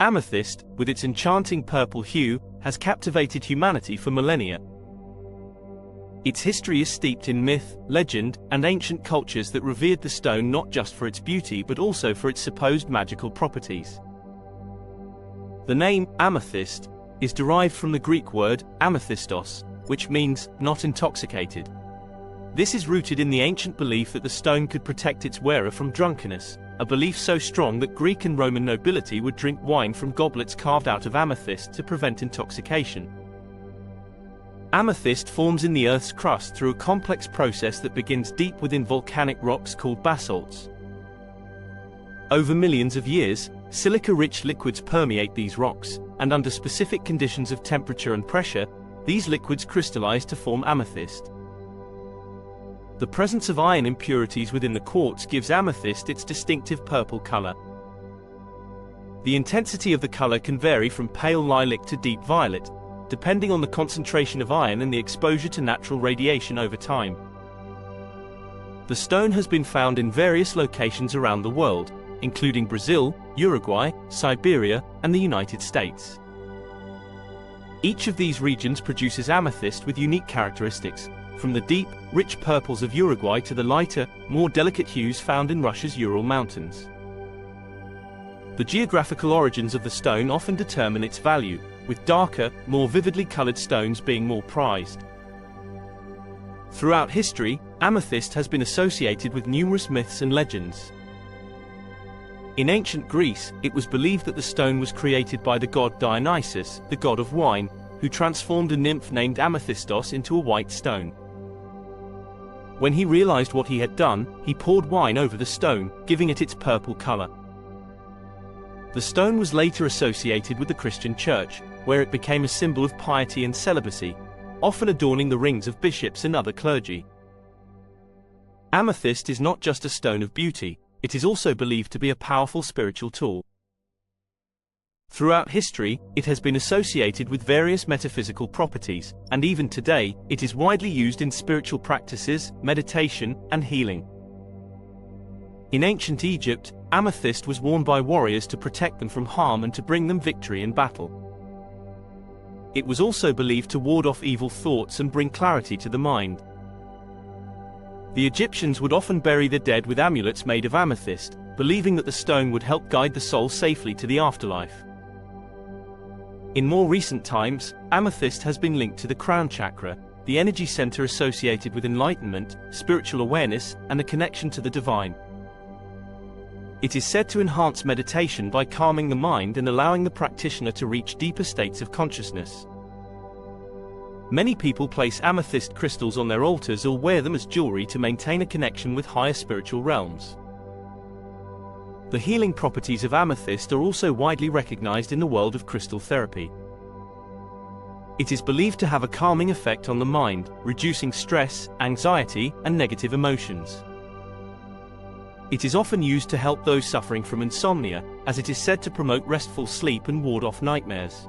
Amethyst, with its enchanting purple hue, has captivated humanity for millennia. Its history is steeped in myth, legend, and ancient cultures that revered the stone not just for its beauty but also for its supposed magical properties. The name, amethyst, is derived from the Greek word, amethystos, which means, not intoxicated. This is rooted in the ancient belief that the stone could protect its wearer from drunkenness, a belief so strong that Greek and Roman nobility would drink wine from goblets carved out of amethyst to prevent intoxication. Amethyst forms in the Earth's crust through a complex process that begins deep within volcanic rocks called basalts. Over millions of years, silica-rich liquids permeate these rocks, and under specific conditions of temperature and pressure, these liquids crystallize to form amethyst. The presence of iron impurities within the quartz gives amethyst its distinctive purple color. The intensity of the color can vary from pale lilac to deep violet, depending on the concentration of iron and the exposure to natural radiation over time. The stone has been found in various locations around the world, including Brazil, Uruguay, Siberia, and the United States. Each of these regions produces amethyst with unique characteristics, from the deep, rich purples of Uruguay to the lighter, more delicate hues found in Russia's Ural Mountains. The geographical origins of the stone often determine its value, with darker, more vividly colored stones being more prized. Throughout history, amethyst has been associated with numerous myths and legends. In ancient Greece, it was believed that the stone was created by the god Dionysus, the god of wine, who transformed a nymph named Amethystos into a white stone. When he realized what he had done, he poured wine over the stone, giving it its purple color. The stone was later associated with the Christian Church, where it became a symbol of piety and celibacy, often adorning the rings of bishops and other clergy. Amethyst is not just a stone of beauty, it is also believed to be a powerful spiritual tool. Throughout history, it has been associated with various metaphysical properties, and even today, it is widely used in spiritual practices, meditation, and healing. In ancient Egypt, amethyst was worn by warriors to protect them from harm and to bring them victory in battle. It was also believed to ward off evil thoughts and bring clarity to the mind. The Egyptians would often bury the dead with amulets made of amethyst, believing that the stone would help guide the soul safely to the afterlife. In more recent times, amethyst has been linked to the crown chakra, the energy center associated with enlightenment, spiritual awareness, and a connection to the divine. It is said to enhance meditation by calming the mind and allowing the practitioner to reach deeper states of consciousness. Many people place amethyst crystals on their altars or wear them as jewelry to maintain a connection with higher spiritual realms. The healing properties of amethyst are also widely recognized in the world of crystal therapy. It is believed to have a calming effect on the mind, reducing stress, anxiety, and negative emotions. It is often used to help those suffering from insomnia, as it is said to promote restful sleep and ward off nightmares.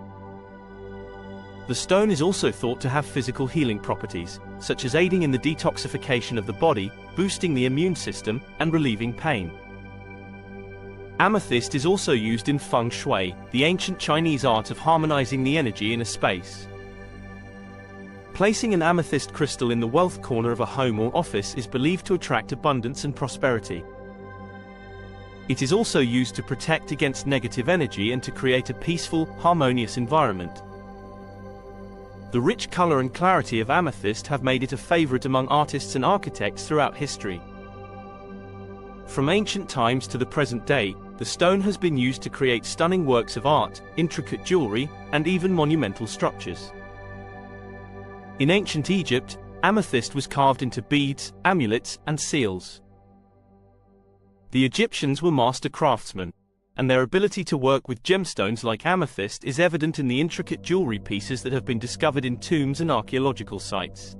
The stone is also thought to have physical healing properties, such as aiding in the detoxification of the body, boosting the immune system, and relieving pain. Amethyst is also used in feng shui, the ancient Chinese art of harmonizing the energy in a space. Placing an amethyst crystal in the wealth corner of a home or office is believed to attract abundance and prosperity. It is also used to protect against negative energy and to create a peaceful, harmonious environment. The rich color and clarity of amethyst have made it a favorite among artists and architects throughout history. From ancient times to the present day, the stone has been used to create stunning works of art, intricate jewelry, and even monumental structures. In ancient Egypt, amethyst was carved into beads, amulets, and seals. The Egyptians were master craftsmen, and their ability to work with gemstones like amethyst is evident in the intricate jewelry pieces that have been discovered in tombs and archaeological sites.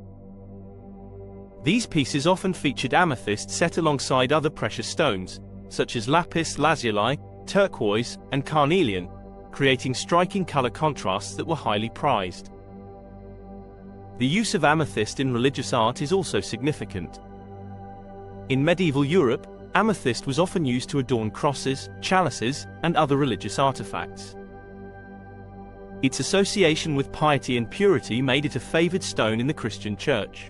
These pieces often featured amethyst set alongside other precious stones, such as lapis lazuli, turquoise, and carnelian, creating striking color contrasts that were highly prized. The use of amethyst in religious art is also significant. In medieval Europe, amethyst was often used to adorn crosses, chalices, and other religious artifacts. Its association with piety and purity made it a favored stone in the Christian Church.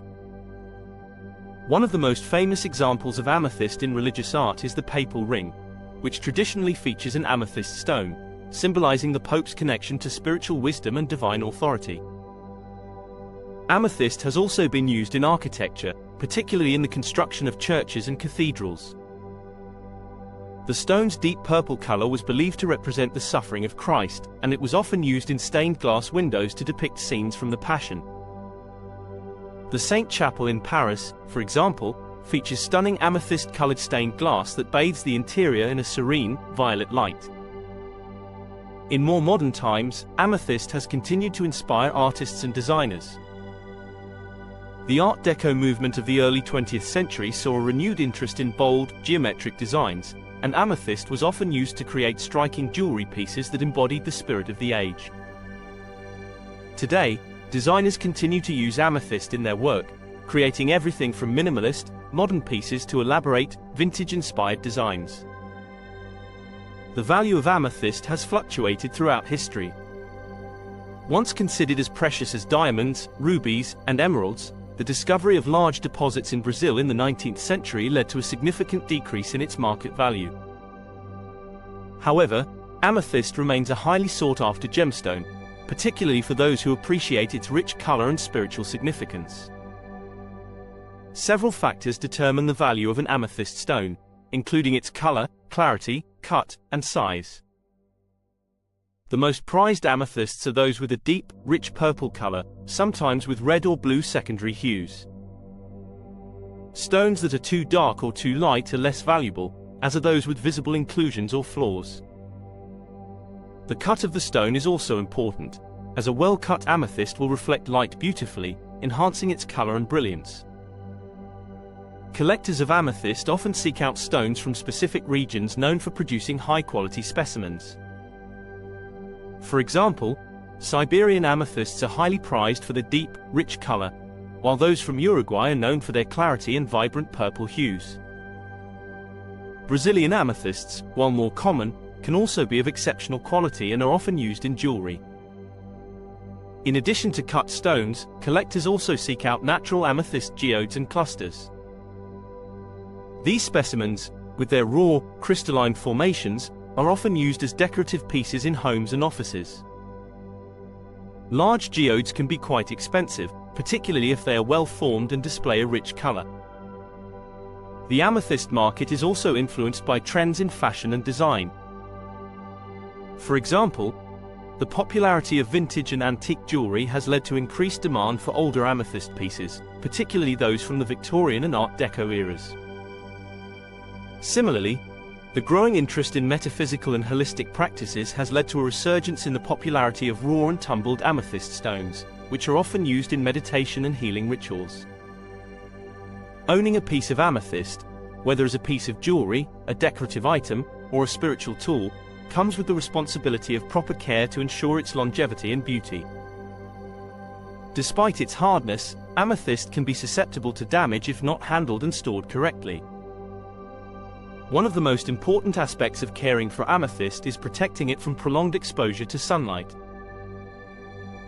One of the most famous examples of amethyst in religious art is the papal ring, which traditionally features an amethyst stone, symbolizing the Pope's connection to spiritual wisdom and divine authority. Amethyst has also been used in architecture, particularly in the construction of churches and cathedrals. The stone's deep purple color was believed to represent the suffering of Christ, and it was often used in stained glass windows to depict scenes from the Passion. The Saint Chapel in Paris, for example, features stunning amethyst-colored stained glass that bathes the interior in a serene, violet light. In more modern times, amethyst has continued to inspire artists and designers. The Art Deco movement of the early 20th century saw a renewed interest in bold, geometric designs, and amethyst was often used to create striking jewelry pieces that embodied the spirit of the age. Today, designers continue to use amethyst in their work, creating everything from minimalist, modern pieces to elaborate, vintage-inspired designs. The value of amethyst has fluctuated throughout history. Once considered as precious as diamonds, rubies, and emeralds, the discovery of large deposits in Brazil in the 19th century led to a significant decrease in its market value. However, amethyst remains a highly sought-after gemstone, particularly for those who appreciate its rich color and spiritual significance. Several factors determine the value of an amethyst stone, including its color, clarity, cut, and size. The most prized amethysts are those with a deep, rich purple color, sometimes with red or blue secondary hues. Stones that are too dark or too light are less valuable, as are those with visible inclusions or flaws. The cut of the stone is also important, as a well-cut amethyst will reflect light beautifully, enhancing its color and brilliance. Collectors of amethyst often seek out stones from specific regions known for producing high-quality specimens. For example, Siberian amethysts are highly prized for their deep, rich color, while those from Uruguay are known for their clarity and vibrant purple hues. Brazilian amethysts, while more common, can also be of exceptional quality and are often used in jewelry. In addition to cut stones, collectors also seek out natural amethyst geodes and clusters. These specimens, with their raw, crystalline formations, are often used as decorative pieces in homes and offices. Large geodes can be quite expensive, particularly if they are well formed and display a rich color. The amethyst market is also influenced by trends in fashion and design. For example, the popularity of vintage and antique jewelry has led to increased demand for older amethyst pieces, particularly those from the Victorian and Art Deco eras. Similarly, the growing interest in metaphysical and holistic practices has led to a resurgence in the popularity of raw and tumbled amethyst stones, which are often used in meditation and healing rituals. Owning a piece of amethyst, whether as a piece of jewelry, a decorative item, or a spiritual tool, comes with the responsibility of proper care to ensure its longevity and beauty. Despite its hardness, amethyst can be susceptible to damage if not handled and stored correctly. One of the most important aspects of caring for amethyst is protecting it from prolonged exposure to sunlight.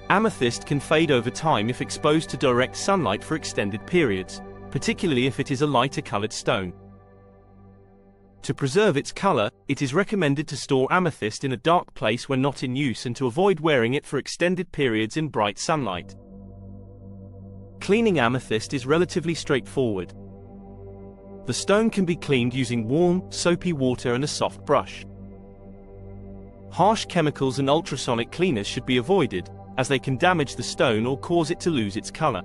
Amethyst can fade over time if exposed to direct sunlight for extended periods, particularly if it is a lighter-colored stone. To preserve its color, it is recommended to store amethyst in a dark place when not in use and to avoid wearing it for extended periods in bright sunlight. Cleaning amethyst is relatively straightforward. The stone can be cleaned using warm, soapy water and a soft brush. Harsh chemicals and ultrasonic cleaners should be avoided, as they can damage the stone or cause it to lose its color.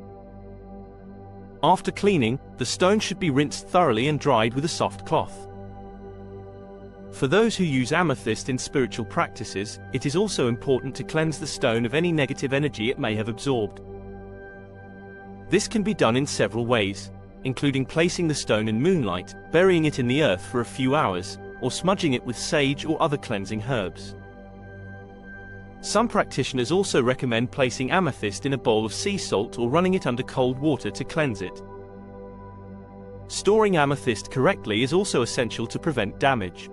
After cleaning, the stone should be rinsed thoroughly and dried with a soft cloth. For those who use amethyst in spiritual practices, it is also important to cleanse the stone of any negative energy it may have absorbed. This can be done in several ways, including placing the stone in moonlight, burying it in the earth for a few hours, or smudging it with sage or other cleansing herbs. Some practitioners also recommend placing amethyst in a bowl of sea salt or running it under cold water to cleanse it. Storing amethyst correctly is also essential to prevent damage.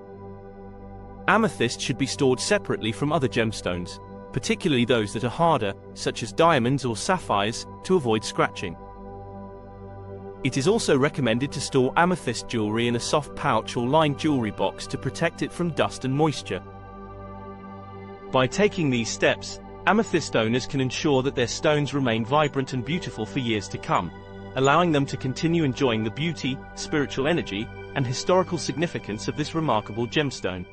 Amethyst should be stored separately from other gemstones, particularly those that are harder, such as diamonds or sapphires, to avoid scratching. It is also recommended to store amethyst jewelry in a soft pouch or lined jewelry box to protect it from dust and moisture. By taking these steps, amethyst owners can ensure that their stones remain vibrant and beautiful for years to come, allowing them to continue enjoying the beauty, spiritual energy, and historical significance of this remarkable gemstone.